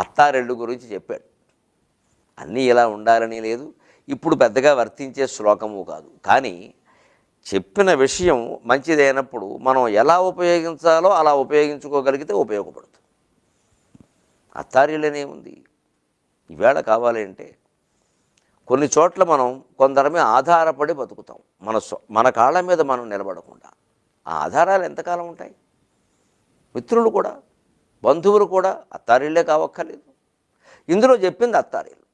అత్తారెళ్ళు గురించి చెప్పాడు. అన్నీ ఇలా ఉండాలని లేదు, ఇప్పుడు పెద్దగా వర్తించే శ్లోకము కాదు. కానీ చెప్పిన విషయం మంచిదైనప్పుడు మనం ఎలా ఉపయోగించాలో అలా ఉపయోగించుకోగలిగితే ఉపయోగపడుతుంది. అత్తారిళ్ళనేముంది, ఈవేళ కావాలి అంటే కొన్ని చోట్ల మనం కొందరి మీద ఆధారపడి బతుకుతాం. మన కాళ్ళ మీద మనం నిలబడకుండా. ఆ ఆధారాలు ఎంతకాలం ఉంటాయి? మిత్రులు కూడా, బంధువులు కూడా అత్తారిళ్ళే కావక్కర్లేదు. ఇందులో చెప్పింది అత్తారిల్లు.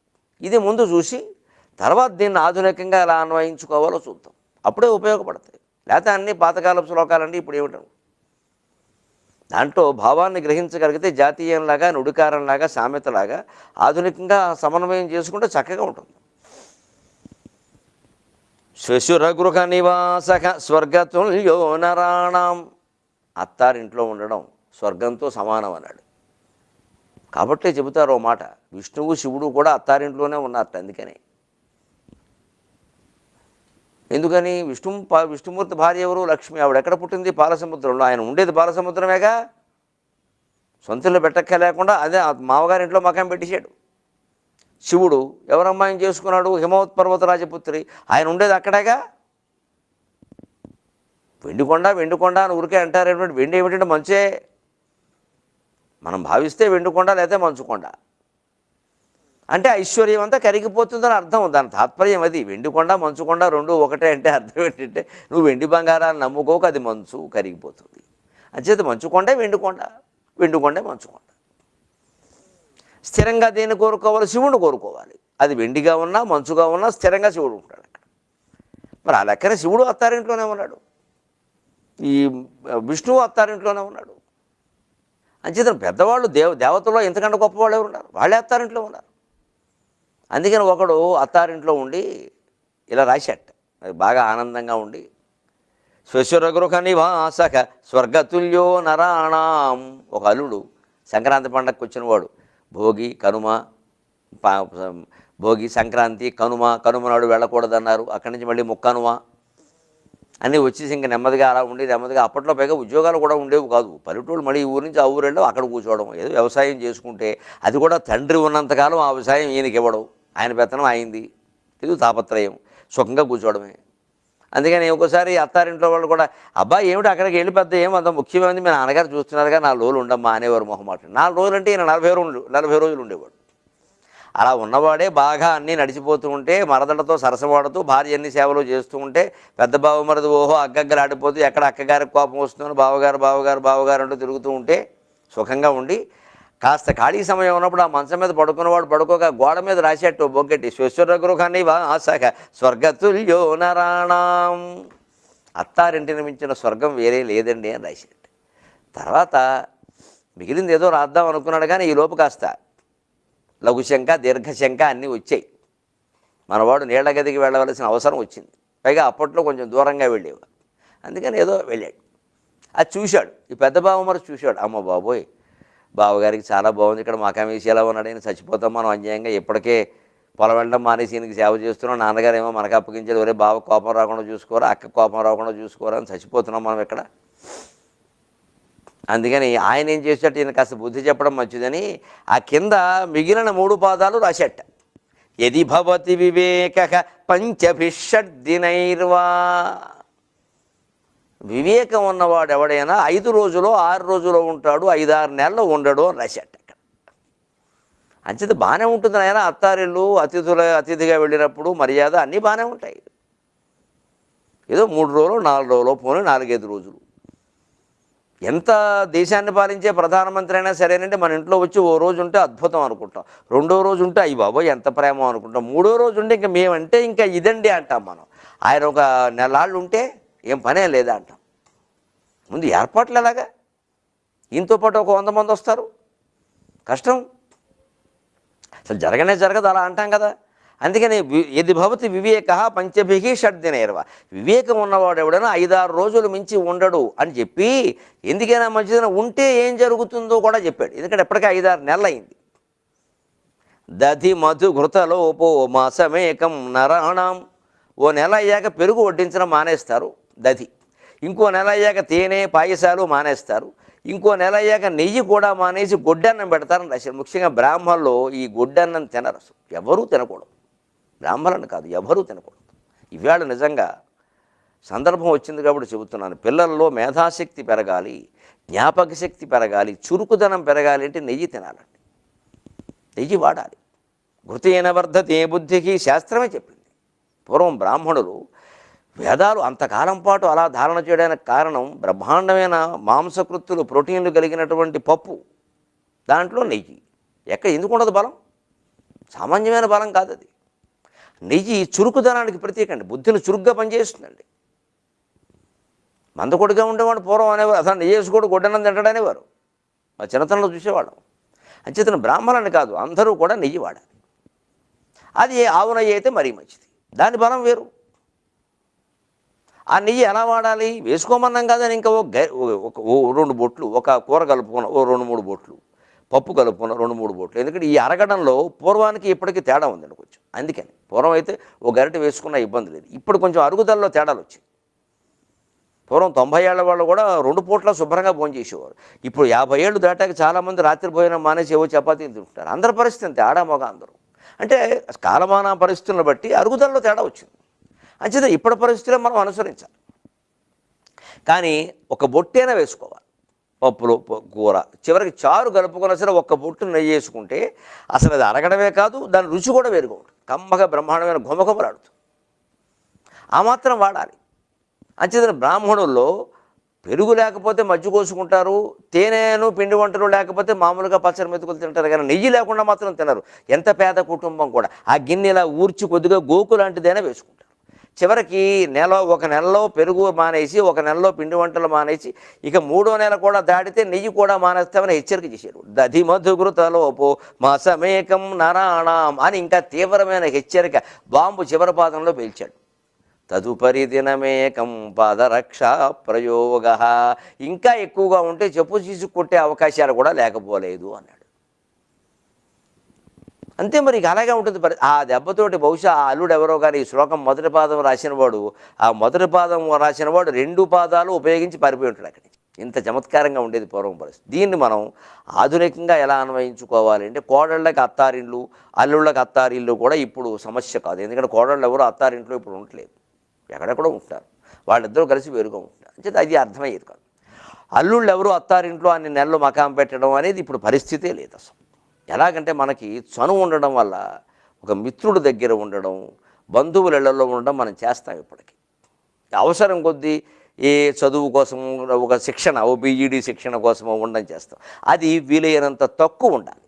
ఇది ముందు చూసి తర్వాత దీన్ని ఆధునికంగా ఎలా అన్వయించుకోవాలో చూద్దాం. అప్పుడే ఉపయోగపడతాయి. లేకపోతే అన్ని పాతకాలపు శ్లోకాలండి ఇప్పుడు ఏమిటం. దాంట్లో భావాన్ని గ్రహించగలిగితే జాతీయంలాగా, నుడికారంలాగా, సామెతలాగా ఆధునికంగా సమన్వయం చేసుకుంటే చక్కగా ఉంటుంది. శ్వశురగృహ నివాసక స్వర్గతుల్యో నరాణం. అత్తారింట్లో ఉండడం స్వర్గంతో సమానం అన్నాడు. కాబట్టే చెబుతారు ఓ మాట, విష్ణువు శివుడు కూడా అత్తారింట్లోనే ఉన్నారట. ఎందుకని విష్ణుమూర్తి భార్య ఎవరు? లక్ష్మి. ఆవిడ ఎక్కడ పుట్టింది? పాలసముద్రంలో. ఆయన ఉండేది పాలసముద్రమేగా, సొంతలో పెట్టక్క లేకుండా. అదే మామగారింట్లో మకాం పెట్టేశాడు. శివుడు ఎవరమ్మాయిని చేసుకున్నాడు? హిమవత్ పర్వత రాజపుత్రి. ఆయన ఉండేది అక్కడేగా. వెండికొండ వెండికొండ అని ఊరికే అంటారేమిటంటే, వెండి ఏమిటంటే మంచే. మనం భావిస్తే వెండికొండ లేకపోతే మంచుకొండ అంటే ఐశ్వర్యం అంతా కరిగిపోతుందని అర్థం. దాని తాత్పర్యం అది. వెండికొండ మంచుకొండ రెండు ఒకటే అంటే అర్థం ఏంటంటే, నువ్వు వెండి బంగారాన్ని నమ్ముకోక అది మంచు కరిగిపోతుంది. అంచేత మంచుకొండే వెండికొండ, వెండికొండే మంచుకొండ. స్థిరంగా దేన్ని కోరుకోవాలి? శివుడు కోరుకోవాలి. అది వెండిగా ఉన్నా మంచుగా ఉన్నా స్థిరంగా శివుడు ఉంటాడు అక్కడ. మరి ఆ లెక్కన శివుడు అత్తారింట్లోనే ఉన్నాడు, ఈ విష్ణువు అత్తారింట్లోనే ఉన్నాడు. అంచేత పెద్దవాళ్ళు దేవతలో ఎంతకంటే గొప్పవాళ్ళు ఎవరు ఉన్నారు? వాళ్ళే అత్తారింట్లో ఉన్నారు. అందుకని ఒకడు అత్తారింట్లో ఉండి ఇలా రాశాట, అది బాగా ఆనందంగా ఉండి, శ్వశురగృహ నివాసక స్వర్గతుల్యో నరాణం. ఒక అల్లుడు సంక్రాంతి పండగకు వచ్చినవాడు. భోగి కనుమ, భోగి సంక్రాంతి కనుమ నాడు వెళ్ళకూడదన్నారు. అక్కడి నుంచి మళ్ళీ ముక్కనుమ అన్నీ వచ్చేసి ఇంకా నెమ్మదిగా అలా ఉండి నెమ్మదిగా. అప్పట్లో పైగా ఉద్యోగాలు కూడా ఉండేవి కాదు. పల్లెటూళ్ళు మళ్ళీ ఈ ఊరి నుంచి ఆ ఊరు వెళ్ళడం, అక్కడ కూర్చోవడం, ఏదో వ్యవసాయం చేసుకుంటే, అది కూడా తండ్రి ఉన్నంతకాలం ఆ వ్యవసాయం ఈయనకి ఇవ్వడం, ఆయన పెత్తనం అయింది, ఇది తాపత్రయం, సుఖంగా కూర్చోవడమే. అందుకని ఒక్కోసారి అత్తారింట్లో వాళ్ళు కూడా, అబ్బాయి ఏమిటి అక్కడికి వెళ్ళి పెద్ద ఏమంత ముఖ్యమైనది మీ నాన్నగారు చూస్తున్నారుగా, 4 రోజులు ఉండమ్మా అనేవారు మొహమాట. 4 రోజులు అంటే ఈయన 40 రోజులు ఉండేవాడు. అలా ఉన్నవాడే బాగా అన్నీ నడిచిపోతూ ఉంటే, మరదలతో సరసవాడుతూ భార్య అన్ని సేవలు చేస్తూ ఉంటే, పెద్ద బావమరిది ఓహో అగ్గగ్గలాడిపోతూ ఎక్కడ అక్కగారికి కోపం వస్తుందని బావగారు అంటూ తిరుగుతూ ఉంటే సుఖంగా ఉండి, కాస్త ఖాళీ సమయం ఉన్నప్పుడు ఆ మంచం మీద పడుకున్నవాడు పడుకోక గోడ మీద రాసేట్టు బొగ్గెట్టి, శ్వశురగృహాన్ని వాసక స్వర్గతుల్యో నరాణం. అత్తారింటిని మించిన స్వర్గం వేరే లేదండి అని రాసేట్టు. తర్వాత మిగిలింది ఏదో రాద్దాం అనుకున్నాడు, కానీ ఈలోపు కాస్త లఘుశంక దీర్ఘశంక అన్నీ వచ్చాయి. మనవాడు నీళ్ల గదికి వెళ్ళవలసిన అవసరం వచ్చింది. పైగా అప్పట్లో కొంచెం దూరంగా వెళ్ళేవాడు. అందుకని ఏదో వెళ్ళాడు. అది చూశాడు, ఈ పెద్ద బావమరి చూశాడు. అమ్మ బాబోయ్, బావగారికి చాలా బాగుంది, ఇక్కడ మకాం వేసి ఎలా ఉన్నాడు, ఆయన చచ్చిపోతాం మనం అన్యాయంగా, ఇప్పటికే పొలం వెళ్ళడం మానేసి ఈయనకి సేవ చేస్తున్నాం, నాన్నగారు ఏమో మనకు అప్పగించేది, ఒరే బావ కోపం రాకుండా చూసుకోరా, అక్క కోపం రాకుండా చూసుకోరా అని చచ్చిపోతున్నాం మనం ఇక్కడ. అందుకని ఆయన ఏం చేసేట, ఈయన కాస్త బుద్ధి చెప్పడం మంచిదని ఆ కింద మిగిలిన 3 పాదాలు రాసేట. యది భవతి వివేక పంచభిషడ్దినైర్వా. వివేకం ఉన్నవాడు ఎవడైనా 5 రోజులో 6 రోజులో ఉంటాడు, 5-6 నెలలు ఉండడు అని రాసేట అక్కడ. అంచేత బాగానే ఉంటుంది ఆయన. అత్తారిల్లు అతిథిగా వెళ్ళినప్పుడు మర్యాద అన్నీ బాగానే ఉంటాయి. ఏదో 3 రోజులు 4 రోజులు పోనీ 4-5 రోజులు. ఎంత దేశాన్ని పాలించే ప్రధానమంత్రి అయినా సరేనంటే మన ఇంట్లో వచ్చి ఓ రోజు ఉంటే అద్భుతం అనుకుంటాం, 2వ రోజు ఉంటే అయ్యి బాబోయ్ ఎంత ప్రేమ అనుకుంటాం, 3వ రోజు ఉంటే ఇంకా మేమంటే ఇంకా ఇదండి అంటాం మనం. ఆయన ఒక నెలాళ్ళు ఉంటే ఏం పనే లేదా అంటాం. ముందు ఏర్పాట్లు ఎలాగా? ఈయనతో పాటు ఒక 100 మంది వస్తారు, కష్టం అసలు జరగదు అలా అంటాం కదా. అందుకని యది భవతి వివేక పంచభిహి షడ్దినైర్వ. వివేకం ఉన్నవాడు ఎవడైనా 5-6 రోజులు మించి ఉండడు అని చెప్పి, ఎందుకైనా మంచిదైనా ఉంటే ఏం జరుగుతుందో కూడా చెప్పాడు. ఎందుకంటే ఎప్పటికీ 5-6 నెలలు అయింది. దధి మధు ఘృతలోపో మాసమేకం నరాణం. ఓ నెల అయ్యాక పెరుగు వడ్డించడం మానేస్తారు దధి, ఇంకో నెల అయ్యాక తేనె పాయసాలు మానేస్తారు, ఇంకో నెల అయ్యాక నెయ్యి కూడా మానేసి గొడ్డన్నం పెడతారని రాశారు. ముఖ్యంగా బ్రాహ్మణులు ఈ గొడ్డన్నం తినరు, అసలు ఎవరూ తినకూడదు. బ్రాహ్మణుని కాదు, ఎవరూ తినకూడదు. ఇవాళ నిజంగా సందర్భం వచ్చింది కాబట్టి చెబుతున్నాను. పిల్లల్లో మేధాశక్తి పెరగాలి, జ్ఞాపక శక్తి పెరగాలి, చురుకుదనం పెరగాలి అంటే నెయ్యి తినాలండి, నెయ్యి వాడాలి. ఘృతేన వర్ధతే బుద్ధికి శాస్త్రమే చెప్పింది. పూర్వం బ్రాహ్మణులు వేదాలు అంతకాలం పాటు అలా ధారణ చేయడానికి కారణం బ్రహ్మాండమైన మాంసకృత్తులు, ప్రోటీన్లు కలిగినటువంటి పప్పు, దాంట్లో నెయ్యి. ఎందుకు ఉండదు బలం? సామాన్యమైన బలం కాదు అది. నెయ్యి చురుకుదనానికి ప్రతీకండి, బుద్ధిని చురుగ్గా పనిచేస్తుందండి. మందకొడిగా ఉండేవాడు పూర్వం అనేవారు, అసలు నెయ్యి వేసుకోడు గొడ్డన్నం తింటాడనేవారు, మా చిన్నతనంలో చూసేవాళ్ళం. అంచేతన బ్రాహ్మణుని కాదు, అందరూ కూడా నెయ్యి వాడాలి. అది ఆవు నెయ్యి అయితే మరీ మంచిది, దాని బలం వేరు. ఆ నెయ్యి ఎలా వాడాలి? వేసుకోమన్నాం కాదని ఇంకా ఓ 2 బొట్లు, ఒక కూర కలుపుకున్న ఓ 2-3 బొట్లు, పప్పు కలుపుకున్న 2-3 బొట్లు. ఎందుకంటే ఈ అరగడంలో పూర్వానికి ఇప్పటికీ తేడా ఉందండి కొంచెం. అందుకని పూర్వం అయితే ఓ గరిటె వేసుకున్న ఇబ్బంది లేదు. ఇప్పుడు కొంచెం అరుగుదలలో తేడాలు వచ్చాయి. పూర్వం 90 ఏళ్ల వాళ్ళు కూడా 2 పూట్ల శుభ్రంగా భోజనం చేసేవారు. ఇప్పుడు 50 ఏళ్ళు దాటాక చాలామంది రాత్రి భోజనం మానేసి ఏవో చపాతీలు తింటున్నారు. అందరి పరిస్థితి అంతే, ఆడ మగ అందరూ. అంటే కాలమాన పరిస్థితులను బట్టి అరుగుదలలో తేడా వచ్చింది. అంచేత ఇప్పటి పరిస్థితుల్లో మనం అనుసరించాలి. కానీ ఒక బొట్టైనా వేసుకోవాలి పప్పులో, కూర చివరికి చారు కలుపుకున్నా సరే ఒక్క బొట్టు నెయ్యి వేసుకుంటే అసలు అది అరగడమే కాదు, దాని రుచి కూడా వేరుగా ఉంటుంది. కమ్మగా బ్రహ్మాండమైన ఘుమఘుమలాడుతుంది. ఆ మాత్రం వాడాలి. అంచేత బ్రాహ్మణుల్లో పెరుగు లేకపోతే మజ్జి కోసుకుంటారు, తేనెను పిండి వంటలు లేకపోతే మామూలుగా పచ్చడి మెతుకులు తింటారు, కానీ నెయ్యి లేకుండా మాత్రం తినరు. ఎంత పేద కుటుంబం కూడా ఆ గిన్నెలా ఊర్చి కొద్దిగా గోకు లాంటిదైనా వేసుకుంటారు. చివరికి ఒక నెలలో పెరుగు మానేసి, ఒక నెలలో పిండి వంటలు మానేసి, ఇక 3వ నెల కూడా దాటితే నెయ్యి కూడా మానేస్తామని హెచ్చరిక చేశారు. దధి మధుగృతలోపో మాసమేకం నరాణం అని ఇంకా తీవ్రమైన హెచ్చరిక బాంబు చివరి పాదంలో పేల్చాడు. తదుపరి దినమేకం పాదరక్ష ప్రయోగ, ఇంకా ఎక్కువగా ఉంటే చెప్పు చీసు కొట్టే అవకాశాలు కూడా లేకపోలేదు అన్నాడు. అంతే మరి, ఇక అలాగే ఉంటుంది. ఆ దెబ్బతోటి బహుశా ఆ అల్లుడు ఎవరో కానీ ఈ శ్లోకం మొదటి పాదం రాసినవాడు, ఆ మొదటి పాదం రాసినవాడు 2 పాదాలు ఉపయోగించి పారిపోయి ఉంటాడు అక్కడి నుంచి. ఇంత చమత్కారంగా ఉండేది పూర్వం పరిస్థితి. దీన్ని మనం ఆధునికంగా ఎలా అన్వయించుకోవాలి అంటే, కోడళ్ళకి అత్తారిండ్లు, అల్లుళ్ళకి అత్తారిల్లు కూడా ఇప్పుడు సమస్య కాదు. ఎందుకంటే కోడళ్ళు ఎవరు అత్తారింట్లో ఇప్పుడు ఉండట్లేదు, ఎక్కడెక్కడో ఉంటారు, వాళ్ళిద్దరూ కలిసి వేరుగా ఉంటారు. అంటే అది అర్థమయ్యేది కాదు. అల్లుళ్ళు ఎవరు అత్తారింట్లో అన్ని నెలలు మకాం పెట్టడం అనేది ఇప్పుడు పరిస్థితే లేదు అసలు. ఎలాగంటే మనకి చనువు ఉండడం వల్ల ఒక మిత్రుడి దగ్గర ఉండడం, బంధువుల ఇళ్లలో ఉండడం మనం చేస్తాం. ఇప్పటికీ అవసరం కొద్దీ ఏ చదువు కోసం ఒక శిక్షణ, ఓ బీఈడీ శిక్షణ కోసం ఉండడం చేస్తాం. అది వీలైనంత తక్కువ ఉండాలి.